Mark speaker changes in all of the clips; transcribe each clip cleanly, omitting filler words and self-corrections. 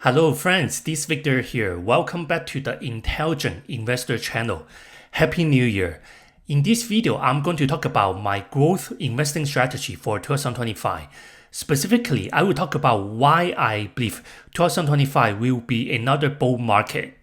Speaker 1: Hello friends, this is Victor here. Welcome back to the Intelligent Investor channel. Happy New Year. In this video, I'm going to talk about my growth investing strategy for 2025. Specifically, I will talk about why I believe 2025 will be another bull market.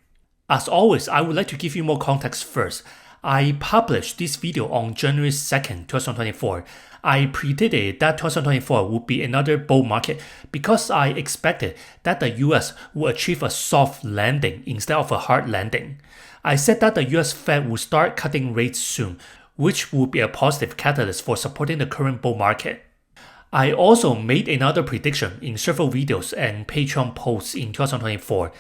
Speaker 1: As always, I would like to give you more context first. I published this video on January 2nd, 2024. I predicted that 2024 would be another bull market because I expected that the US would achieve a soft landing instead of a hard landing. I said that the US Fed would start cutting rates soon, which would be a positive catalyst for supporting the current bull market. I also made another prediction in several videos and Patreon posts in 2024.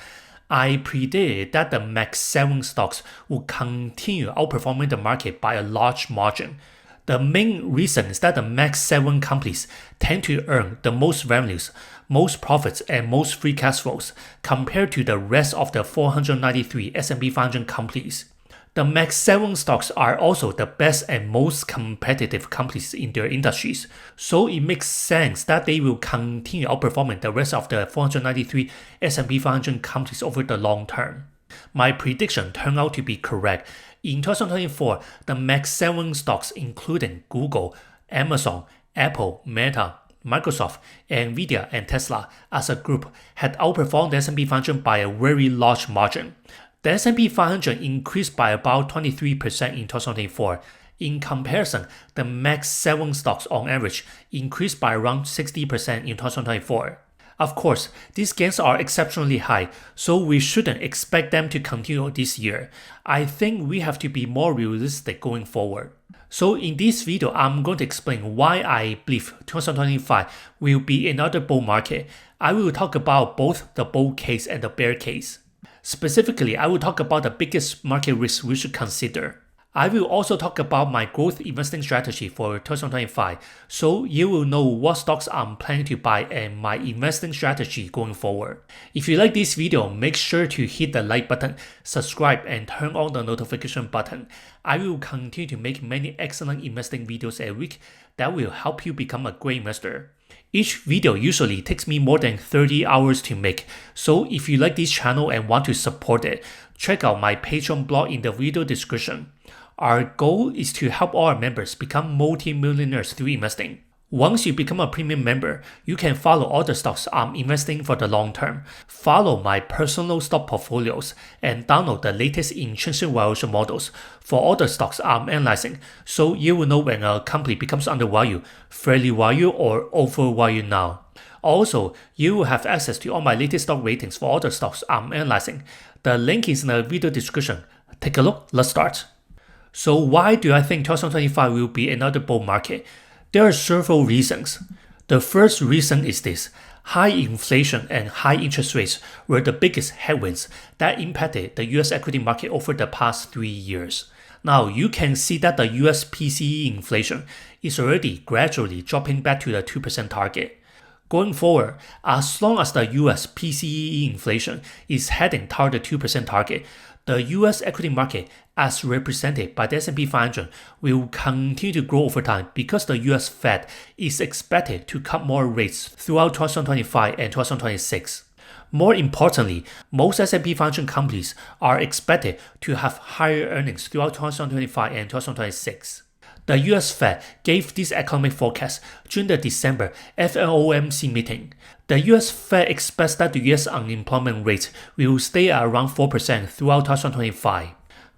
Speaker 1: I predicted that the Max 7 stocks would continue outperforming the market by a large margin. The main reason is that the Max 7 companies tend to earn the most revenues, most profits, and most free cash flows compared to the rest of the 493 S&P 500 companies. The Max 7 stocks are also the best and most competitive companies in their industries, so it makes sense that they will continue outperforming the rest of the 493 S&P 500 companies over the long term. My prediction turned out to be correct. In 2024, the Max 7 stocks including Google, Amazon, Apple, Meta, Microsoft, NVDA, and Tesla as a group had outperformed the S&P 500 by a very large margin. The S&P 500 increased by about 23% in 2024. In comparison, the Max 7 stocks on average increased by around 60% in 2024. Of course, these gains are exceptionally high, so we shouldn't expect them to continue this year. I think we have to be more realistic going forward. So in this video, I'm going to explain why I believe 2025 will be another bull market. I will talk about both the bull case and the bear case. Specifically, I will talk about the biggest market risks we should consider. I will also talk about my growth investing strategy for 2025, so you will know what stocks I'm planning to buy and my investing strategy going forward. If you like this video, make sure to hit the like button, subscribe, and turn on the notification button. I will continue to make many excellent investing videos every week that will help you become a great investor. Each video usually takes me more than 30 hours to make, so if you like this channel and want to support it, check out my Patreon blog in the video description. Our goal is to help all our members become multi-millionaires through investing. Once you become a premium member, you can follow all the stocks I'm investing for the long term, follow my personal stock portfolios, and download the latest intrinsic valuation models for all the stocks I'm analyzing, so you will know when a company becomes undervalued, fairly valued, or overvalued now. Also, you will have access to all my latest stock ratings for all the stocks I'm analyzing. The link is in the video description. Take a look, let's start. So why do I think 2025 will be another bull market? There are several reasons. The first reason is this. High inflation and high interest rates were the biggest headwinds that impacted the US equity market over the past 3 years. Now you can see that the US PCE inflation is already gradually dropping back to the 2% target. Going forward, as long as the US PCE inflation is heading toward the 2% target, the US equity market, as represented by the S&P 500, will continue to grow over time because the US Fed is expected to cut more rates throughout 2025 and 2026. More importantly, most S&P 500 companies are expected to have higher earnings throughout 2025 and 2026. The US Fed gave this economic forecast during the December FOMC meeting. The US Fed expects that the US unemployment rate will stay at around 4% throughout 2025.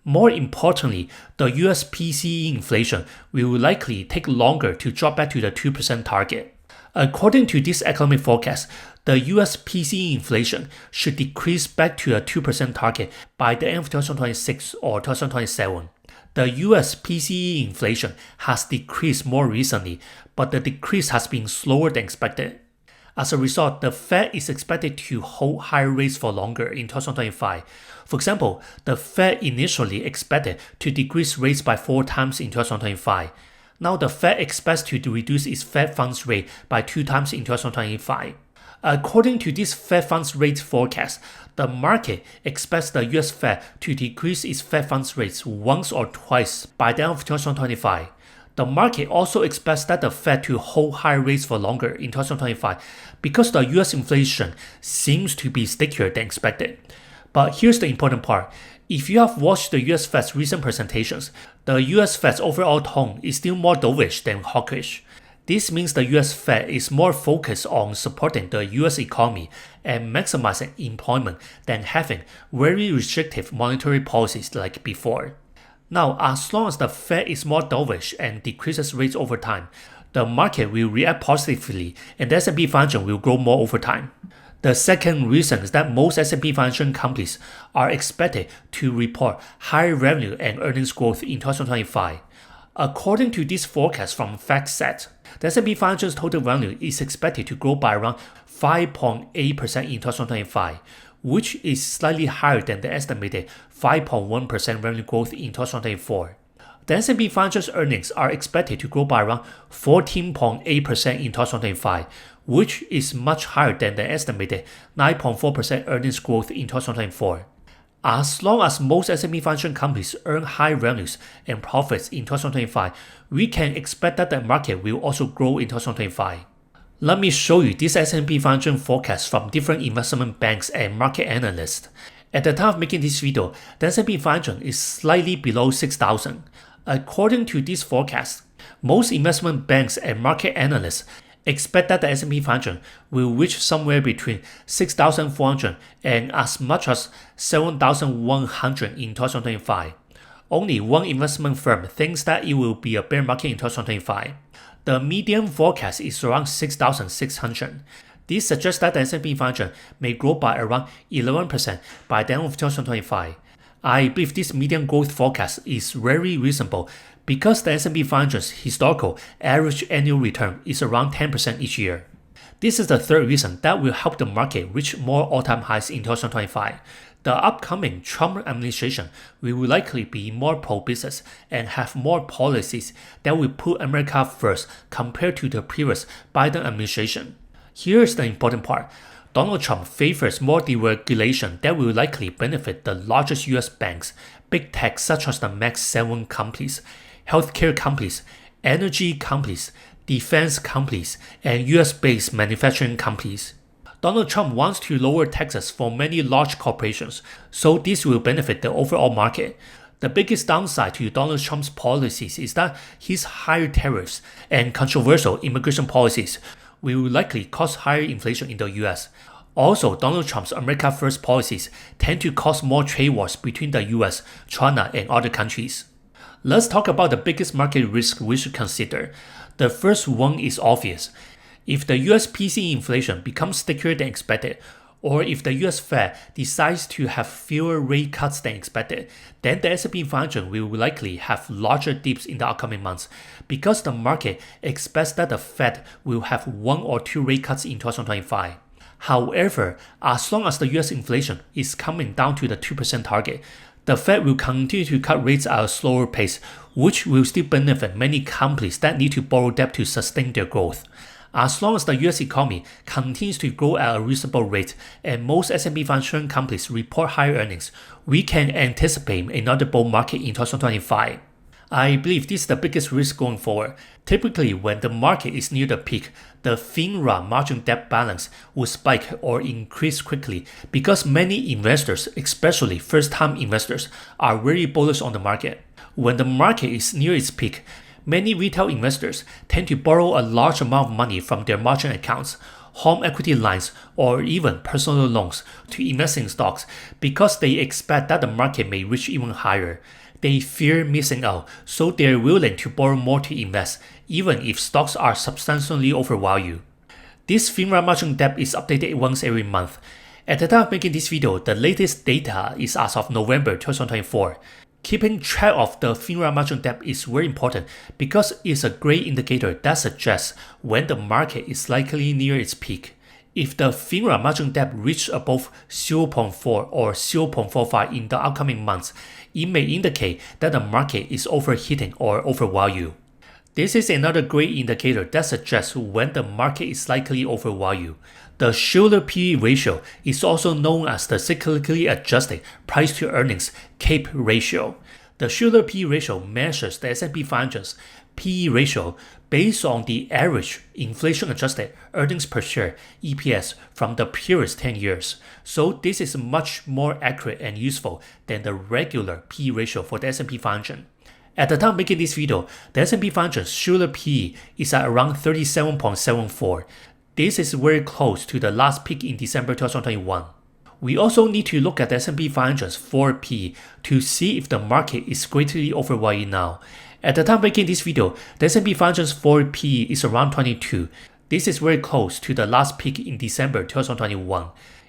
Speaker 1: More importantly, the US PCE inflation will likely take longer to drop back to the 2% target. According to this economic forecast, the US PCE inflation should decrease back to a 2% target by the end of 2026 or 2027. The US PCE inflation has decreased more recently, but the decrease has been slower than expected. As a result, the Fed is expected to hold higher rates for longer in 2025. For example, the Fed initially expected to decrease rates by 4 times in 2025. Now the Fed expects to reduce its Fed funds rate by 2 times in 2025. According to this Fed funds rate forecast, the market expects the US Fed to decrease its Fed funds rates once or twice by the end of 2025. The market also expects that the Fed to hold high rates for longer in 2025 because the US inflation seems to be stickier than expected. But here's the important part. If you have watched the US Fed's recent presentations, the US Fed's overall tone is still more dovish than hawkish. This means the US Fed is more focused on supporting the US economy and maximizing employment than having very restrictive monetary policies like before. Now, as long as the Fed is more dovish and decreases rates over time, the market will react positively and the S&P 500 will grow more over time. The second reason is that most S&P 500 companies are expected to report higher revenue and earnings growth in 2025. According to this forecast from FactSet, the S&P 500's total revenue is expected to grow by around 5.8% in 2025, which is slightly higher than the estimated 5.1% revenue growth in 2024. The S&P 500's earnings are expected to grow by around 14.8% in 2025, which is much higher than the estimated 9.4% earnings growth in 2024. As long as most S&P 500 companies earn high revenues and profits in 2025, we can expect that the market will also grow in 2025. Let me show you this S&P 500 forecast from different investment banks and market analysts. At the time of making this video, the S&P 500 is slightly below 6,000. According to this forecast, most investment banks and market analysts expect that the S&P 500 will reach somewhere between 6,400 and as much as 7,100 in 2025. Only one investment firm thinks that it will be a bear market in 2025. The median forecast is around 6,600. This suggests that the S&P 500 may grow by around 11% by the end of 2025. I believe this median growth forecast is very reasonable because the S&P 500's historical average annual return is around 10% each year. This is the third reason that will help the market reach more all-time highs in 2025. The upcoming Trump administration will likely be more pro-business and have more policies that will put America first compared to the previous Biden administration. Here's the important part. Donald Trump favors more deregulation that will likely benefit the largest US banks, big tech such as the Max 7 companies, healthcare companies, energy companies, defense companies, and US-based manufacturing companies. Donald Trump wants to lower taxes for many large corporations, so this will benefit the overall market. The biggest downside to Donald Trump's policies is that his higher tariffs and controversial immigration policies will likely cause higher inflation in the US. Also, Donald Trump's America First policies tend to cause more trade wars between the US, China, and other countries. Let's talk about the biggest market risk we should consider. The first one is obvious. If the US PC inflation becomes stickier than expected, or if the US Fed decides to have fewer rate cuts than expected, then the S&P 500 will likely have larger dips in the upcoming months because the market expects that the Fed will have 1 or 2 rate cuts in 2025. However, as long as the US inflation is coming down to the 2% target, the Fed will continue to cut rates at a slower pace, which will still benefit many companies that need to borrow debt to sustain their growth. As long as the US economy continues to grow at a reasonable rate and most S&P 500 companies report higher earnings, we can anticipate another bull market in 2025. I believe this is the biggest risk going forward. Typically, when the market is near the peak, the FINRA margin debt balance will spike or increase quickly because many investors, especially first-time investors, are very bullish on the market. When the market is near its peak, many retail investors tend to borrow a large amount of money from their margin accounts, home equity lines, or even personal loans to invest in stocks because they expect that the market may reach even higher. They fear missing out, so they're willing to borrow more to invest, even if stocks are substantially overvalued. This FINRA margin debt is updated once every month. At the time of making this video, the latest data is as of November 2024. Keeping track of the FINRA margin debt is very important because it's a great indicator that suggests when the market is likely near its peak. If the FINRA margin debt reaches above 0.4 or 0.45 in the upcoming months, it may indicate that the market is overheating or overvalued. This is another great indicator that suggests when the market is likely overvalued. The Shiller PE ratio is also known as the cyclically adjusted price to earnings CAPE ratio. The Shiller PE ratio measures the S&P 500's PE ratio based on the average inflation-adjusted earnings per share (EPS) from the previous 10 years. So this is much more accurate and useful than the regular PE ratio for the S&P 500. At the time making this video, the S&P 500 Shiller PE is at around 37.74. This is very close to the last peak in December 2021. We also need to look at the S&P 500's forward PE to see if the market is greatly overvalued now. At the time making this video, the S&P 500's forward PE is around 22. This is very close to the last peak in December 2021.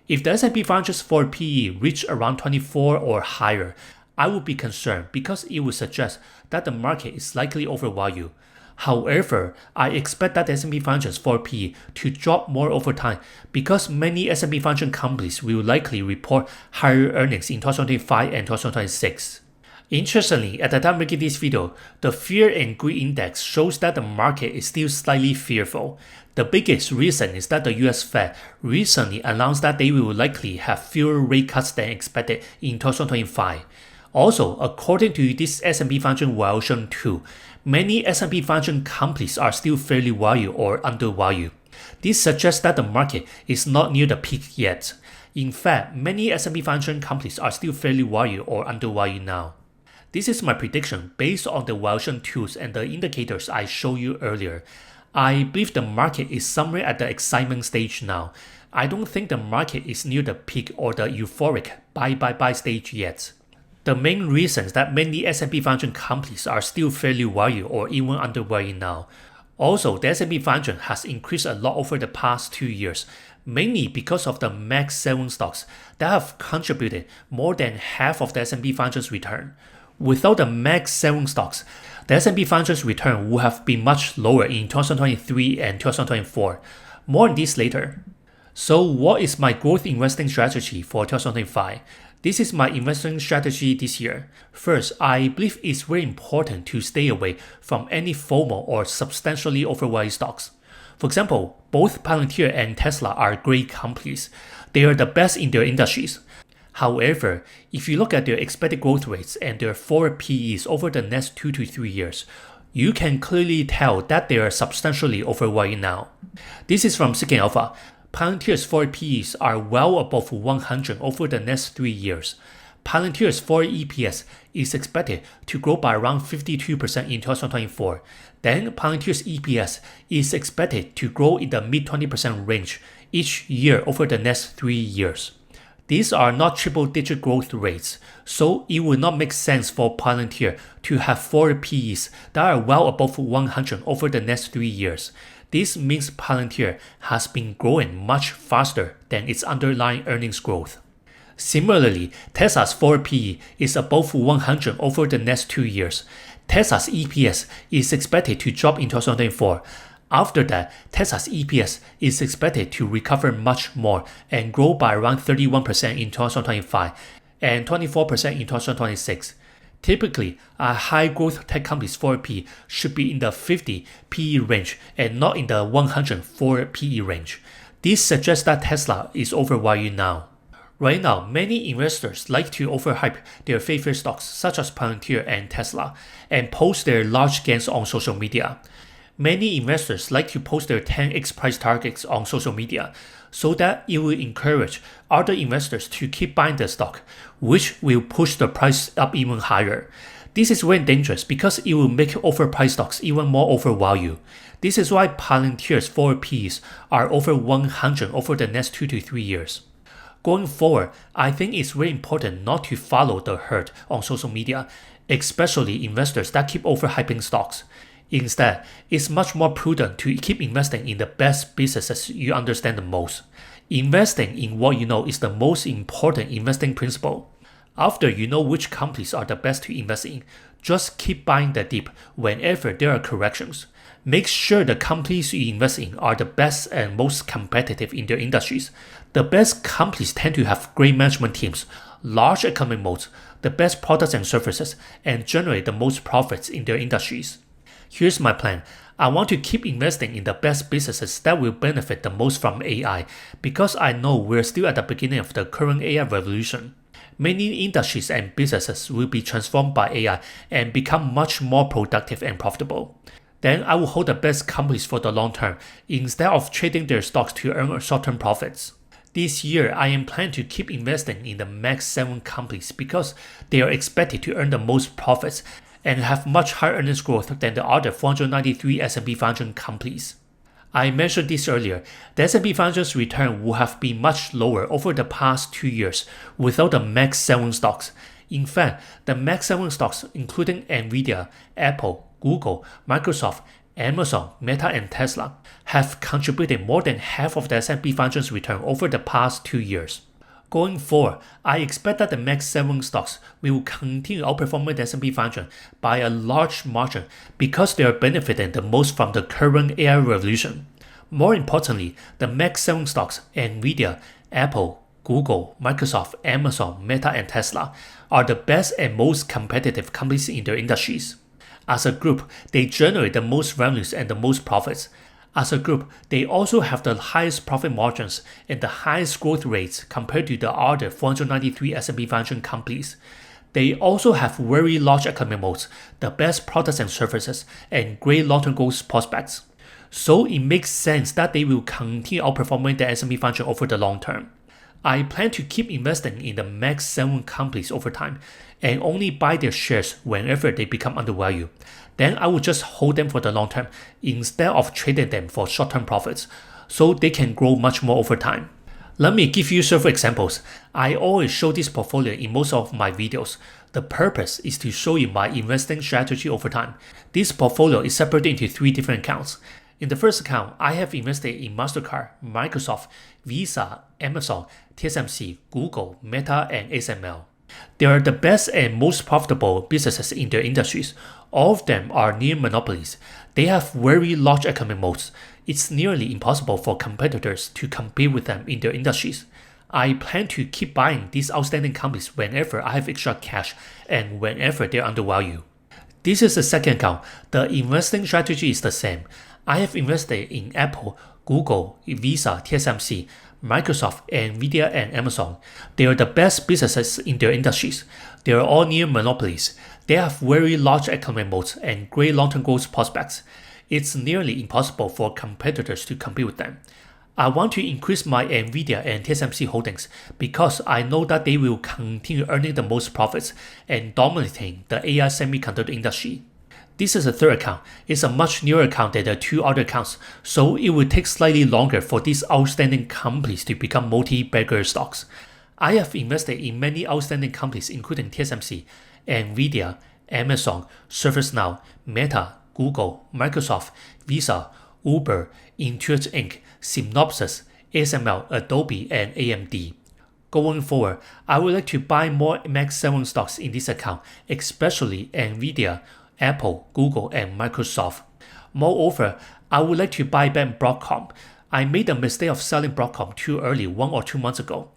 Speaker 1: If the S&P 500's forward PE reach around 24 or higher, I would be concerned because it would suggest that the market is likely overvalued. However, I expect that the S&P 500's forward PE to drop more over time because many S&P 500 companies will likely report higher earnings in 2025 and 2026. Interestingly, at the time making this video, the Fear and Greed Index shows that the market is still slightly fearful. The biggest reason is that the US Fed recently announced that they will likely have fewer rate cuts than expected in 2025. Also, according to this S&P 500 valuation tool, many S&P 500 companies are still fairly valued or undervalued. This suggests that the market is not near the peak yet. In fact, many S&P 500 companies are still fairly valued or undervalued now. This is my prediction based on the valuation tools and the indicators I showed you earlier. I believe the market is somewhere at the excitement stage now. I don't think the market is near the peak or the euphoric buy stage yet. The main reasons that many S&P 500 companies are still fairly valued or even undervalued now. Also, the S&P 500 has increased a lot over the past 2 years, mainly because of the Mag 7 stocks that have contributed more than half of the S&P 500's return. Without the Mag 7 stocks, the S&P 500's return would have been much lower in 2023 and 2024. More on this later. So what is my growth investing strategy for 2025? This is my investing strategy this year. First, I believe it's very important to stay away from any FOMO or substantially overvalued stocks. For example, both Palantir and Tesla are great companies. They are the best in their industries. However, if you look at their expected growth rates and their forward PEs over the next 2 to 3 years, you can clearly tell that they are substantially overvalued now. This is from Seeking Alpha. Palantir's forward PEs are well above 100 over the next 3 years. Palantir's forward EPS is expected to grow by around 52% in 2024. Then Palantir's EPS is expected to grow in the mid-20% range each year over the next 3 years. These are not triple-digit growth rates, so it would not make sense for Palantir to have forward PEs that are well above 100 over the next 3 years. This means Palantir has been growing much faster than its underlying earnings growth. Similarly, Tesla's forward PE is above 100 over the next 2 years. Tesla's EPS is expected to drop in 2024. After that, Tesla's EPS is expected to recover much more and grow by around 31% in 2025 and 24% in 2026. Typically, a high-growth tech company's forward PE should be in the 50 PE range and not in the 104 PE range. This suggests that Tesla is overvalued now. Right now, many investors like to overhype their favorite stocks such as Palantir and Tesla and post their large gains on social media. Many investors like to post their 10x price targets on social media so that it will encourage other investors to keep buying the stock, which will push the price up even higher. This is very dangerous because it will make overpriced stocks even more overvalued. This is why Palantir's forward PEs are over 100 over the next 2 to 3 years. Going forward, I think it's very important not to follow the herd on social media, especially investors that keep overhyping stocks. Instead, it's much more prudent to keep investing in the best businesses you understand the most. Investing in what you know is the most important investing principle. After you know which companies are the best to invest in, just keep buying the dip whenever there are corrections. Make sure the companies you invest in are the best and most competitive in their industries. The best companies tend to have great management teams, large economic moats, the best products and services, and generate the most profits in their industries. Here's my plan. I want to keep investing in the best businesses that will benefit the most from AI because I know we're still at the beginning of the current AI revolution. Many industries and businesses will be transformed by AI and become much more productive and profitable. Then I will hold the best companies for the long term instead of trading their stocks to earn short-term profits. This year, I am planning to keep investing in the Max 7 companies because they are expected to earn the most profits and have much higher earnings growth than the other 493 S&P 500 companies. I mentioned this earlier, the S&P 500's return would have been much lower over the past 2 years without the Max 7 stocks. In fact, the Max 7 stocks, including NVDA, Apple, Google, Microsoft, Amazon, Meta, and Tesla, have contributed more than half of the S&P 500's return over the past 2 years. Going forward, I expect that the Max 7 stocks will continue outperforming the S&P 500 by a large margin because they are benefiting the most from the current AI revolution. More importantly, the Max 7 stocks, NVIDIA, Apple, Google, Microsoft, Amazon, Meta, and Tesla, are the best and most competitive companies in their industries. As a group, they generate the most revenues and the most profits. As a group, they also have the highest profit margins and the highest growth rates compared to the other 493 S&P 500 companies. They also have very large economic moats, the best products and services, and great long-term growth prospects. So it makes sense that they will continue outperforming the S&P 500 over the long term. I plan to keep investing in the Max 7 companies over time and only buy their shares whenever they become undervalued. Then I will just hold them for the long term instead of trading them for short-term profits, so they can grow much more over time. Let me give you several examples. I always show this portfolio in most of my videos. The purpose is to show you my investing strategy over time. This portfolio is separated into 3 different accounts. In the first account, I have invested in MasterCard, Microsoft, Visa, Amazon, TSMC, Google, Meta, and ASML. They are the best and most profitable businesses in their industries. All of them are near monopolies. They have very large economic moats. It's nearly impossible for competitors to compete with them in their industries. I plan to keep buying these outstanding companies whenever I have extra cash and whenever they're undervalued. This is the second account. The investing strategy is the same. I have invested in Apple, Google, Visa, TSMC, Microsoft, NVIDIA, and Amazon. They are the best businesses in their industries. They are all near monopolies. They have very large economic moats and great long-term growth prospects. It's nearly impossible for competitors to compete with them. I want to increase my NVIDIA and TSMC holdings because I know that they will continue earning the most profits and dominating the AI semiconductor industry. This is the third account. It's a much newer account than the 2 other accounts, so it will take slightly longer for these outstanding companies to become multi-bagger stocks. I have invested in many outstanding companies including TSMC, NVIDIA, Amazon, ServiceNow, Meta, Google, Microsoft, Visa, Uber, Intuit Inc., Synopsys, ASML, Adobe, and AMD. Going forward, I would like to buy more Max 7 stocks in this account, especially NVIDIA, Apple, Google, and Microsoft. Moreover, I would like to buy back Broadcom. I made the mistake of selling Broadcom too early 1 or 2 months ago.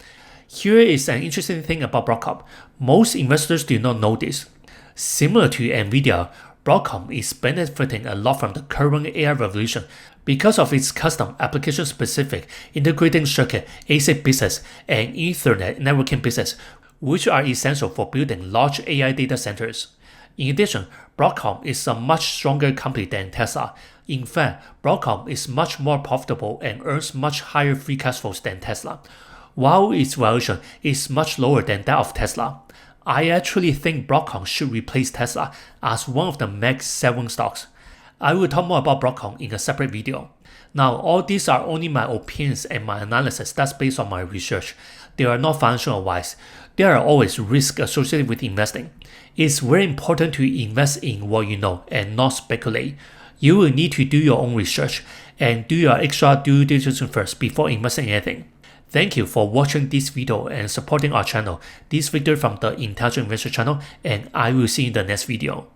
Speaker 1: Here is an interesting thing about Broadcom. Most investors do not know this. Similar to NVIDIA, Broadcom is benefiting a lot from the current AI revolution because of its custom application-specific integrated circuit ASIC business and Ethernet networking business, which are essential for building large AI data centers. In addition, Broadcom is a much stronger company than Tesla. In fact, Broadcom is much more profitable and earns much higher free cash flows than Tesla, while its valuation is much lower than that of Tesla. I actually think Broadcom should replace Tesla as one of the Max 7 stocks. I will talk more about Broadcom in a separate video. Now, all these are only my opinions and my analysis that's based on my research. They are not financial advice. There are always risks associated with investing. It's very important to invest in what you know and not speculate. You will need to do your own research and do your extra due diligence first before investing in anything. Thank you for watching this video and supporting our channel. This is Victor from the Intelligent Investor channel, and I will see you in the next video.